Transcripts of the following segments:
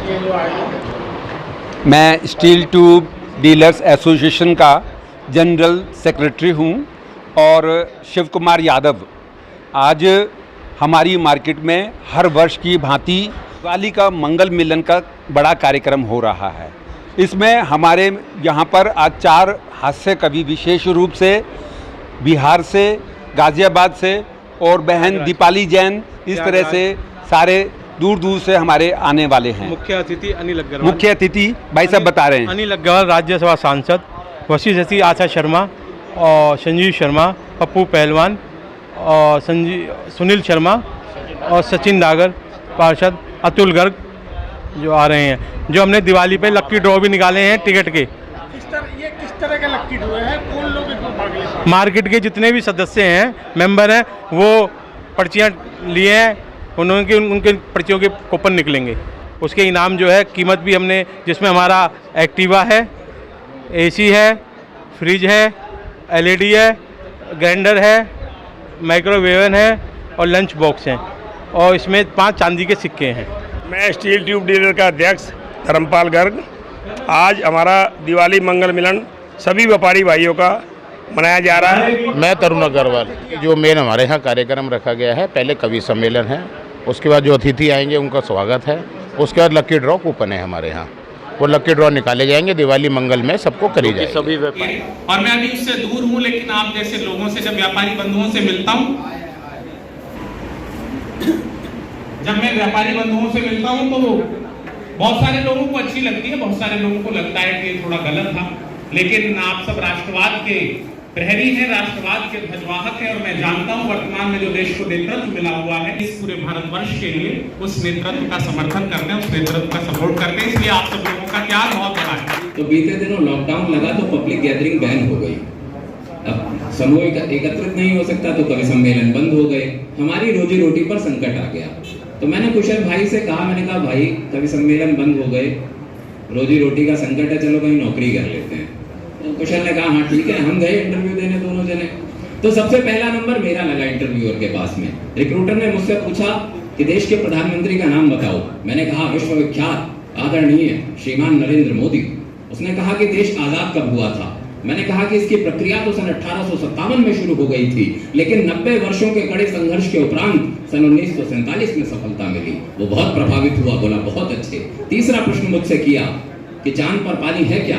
के जो आए। मैं स्टील ट्यूब डीलर्स एसोसिएशन का जनरल सेक्रेटरी हूं और शिव कुमार यादव। आज हमारी मार्केट में हर वर्ष की भांति दिवाली का मंगल मिलन का बड़ा कार्यक्रम हो रहा है। इसमें हमारे यहाँ पर आज 4 हास्य कवि विशेष रूप से बिहार से, गाज़ियाबाद से और बहन दीपाली जैन, इस तरह से सारे दूर दूर से हमारे आने वाले हैं। मुख्य अतिथि अनिल अग्रवाल। मुख्य अतिथि भाई साहब बता रहे हैं। अनिल अग्रवाल राज्यसभा सांसद, वशिष्ठ आशा शर्मा और संजीव शर्मा, पप्पू पहलवान और सुनील शर्मा और सचिन डागर पार्षद, अतुल गर्ग जो आ रहे हैं, जो हमने दिवाली पे लक्की ड्रॉ भी निकाले हैं टिकट के। किस तरह के लक्की ड्रॉ है? कौन लोग इसमें भाग लेते हैं? मार्केट के जितने भी सदस्य हैं, मेंबर हैं, वो पर्चियाँ लिए हैं, उनके पर्चियों के कूपन निकलेंगे। उसके इनाम जो है कीमत भी हमने, जिसमें हमारा एक्टिवा है, एसी है, फ्रिज है, एलईडी है, ग्राइंडर है, माइक्रोवेवन है और लंच बॉक्स हैं, और इसमें 5 चांदी के सिक्के हैं। मैं स्टील ट्यूब डीलर का अध्यक्ष धर्मपाल गर्ग। आज हमारा दिवाली मंगल मिलन सभी व्यापारी भाइयों का मनाया जा रहा है। मैं तरुण अग्रवाल। जो मेन हमारे यहाँ कार्यक्रम रखा गया है, पहले कवि सम्मेलन है, उसके बाद जो अतिथि आएंगे उनका स्वागत है, उसके बाद लक्की ड्रॉ कूपन है हमारे यहाँ, वो लक्की ड्रॉ निकाले जाएंगे, दिवाली मंगल में सबको करी जाएगी। सभी व्यापारी, और मैं अभी उससे दूर हूँ, लेकिन आप जैसे लोगों से, जब व्यापारी बंधुओं से मिलता हूँ, तो बहुत सारे लोगों को अच्छी लगती है, बहुत सारे लोगों को लगता है कि थोड़ा गलत था, लेकिन आप सब राष्ट्रवाद के प्रहरी हैं, राष्ट्रवाद के ध्वजवाहक हैं, और मैं जानता हूं वर्तमान में जो देश को नेतृत्व मिला हुआ है, इस पूरे भारतवर्ष के लिए उस नेतृत्व का समर्थन करते हैं, उस नेतृत्व का सपोर्ट करते हैं। इसलिए आप सब लोगों का त्याग बहुत बड़ा है। तो बीते दिनों लॉकडाउन लगा तो पब्लिक गैदरिंग बैन हो गई, अब समूह एकत्रित नहीं हो सकता तो कवि सम्मेलन बंद हो गए, हमारी रोजी रोटी पर संकट आ गया। तो मैंने कुशल भाई से कहा, मैंने कहा भाई कवि सम्मेलन बंद हो गए, रोजी रोटी का संकट है, चलो कहीं नौकरी कर लेते हैं। तो कुशल ने कहा हाँ ठीक है। हम गए इंटरव्यू देने दोनों जने। तो सबसे पहला नंबर मेरा लगा इंटरव्यूअर के पास में। रिक्रूटर ने मुझसे पूछा कि देश के प्रधानमंत्री का नाम बताओ। मैंने कहा विश्वविख्यात आदरणीय श्रीमान नरेंद्र मोदी। उसने कहा कि देश आजाद कब हुआ था। मैंने कहा कि इसकी प्रक्रिया तो सन 1857 में शुरू हो गई थी, लेकिन 90 वर्षों के कड़े संघर्ष के उपरांत सन 1947 में सफलता मिली। वो बहुत प्रभावित हुआ, बोला बहुत अच्छे। तीसरा प्रश्न मुझसे किया कि चांद पर पानी है क्या।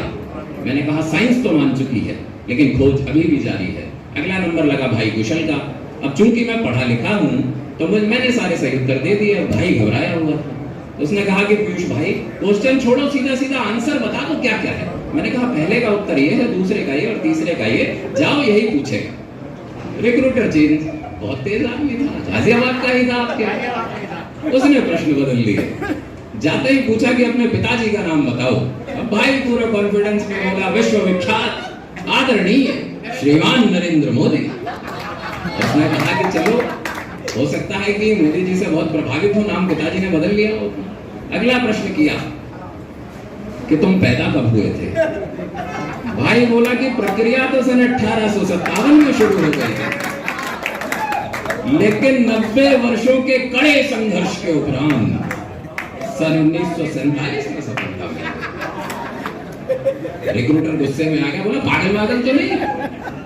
मैंने कहा साइंस तो मान चुकी है, लेकिन खोज अभी भी जारी है। अगला नंबर लगा भाई कुशल का। अब चूंकि मैं पढ़ा लिखा हूँ तो मैंने सारे सही उत्तर दे दिए। भाई घबराया हुआ था। उसने कहा कि पीयूष भाई क्वेश्चन छोड़ो, सीधा सीधा आंसर बता दो क्या क्या है। मैंने कहा पहले का उत्तर ये है, दूसरे का ये और तीसरे का ये, जाओ यही पूछेगा। रिक्रूटर जी बहुत तेज आदमी था, गाजियाबाद का ही था आपके। उसने प्रश्न बदल लिए, जाते ही पूछा कि अपने पिताजी का नाम बताओ। अब भाई पूरे कॉन्फिडेंस में बोला विश्वविख्यात आदरणीय श्रीमान नरेंद्र मोदी। उसने कहा कि चलो हो सकता है कि मोदी जी से बहुत प्रभावित हो, नाम पिताजी ने बदल लिया हो। अगला प्रश्न किया कि तुम पैदा कब हुए थे। भाई बोला कि प्रक्रिया तो सन 1857 में शुरू हो गई है, लेकिन 90 वर्षों के कड़े संघर्ष के उपरांत सन 1947 में सफलता मिली। रिक्रूटर गुस्से में आ गया, बोला पागल तो नहीं है।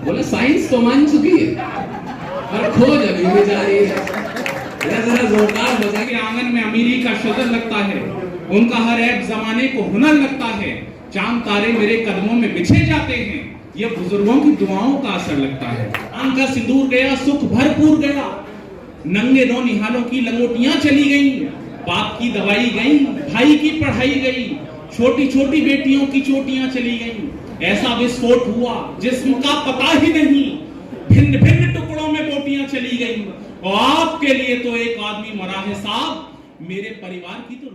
बोला साइंस तो मान चुकी है और खोज अभी भी जारी है। जरा जोरदार बजा के आंगन में अमीरी का शजर लगता है, उनका हर ऐप जमाने को हुनर लगता है। चांद तारे मेरे कदमों में बिछे जाते हैं, ये बुजुर्गों की दुआओं का असर लगता है। आम का सिंदूर गया, सुख भरपूर गया, नंगे दो निहालों की लंगोटियां चली गई, बाप की दवाई गई, भाई की पढ़ाई गई, छोटी छोटी बेटियों की चोटियां चली गई। ऐसा विस्फोट हुआ जिस्म का पता ही नहीं, भिन्न भिन्न टुकड़ों में बोटियां चली गई। और आपके लिए तो एक आदमी मरा है साहब, मेरे परिवार की तो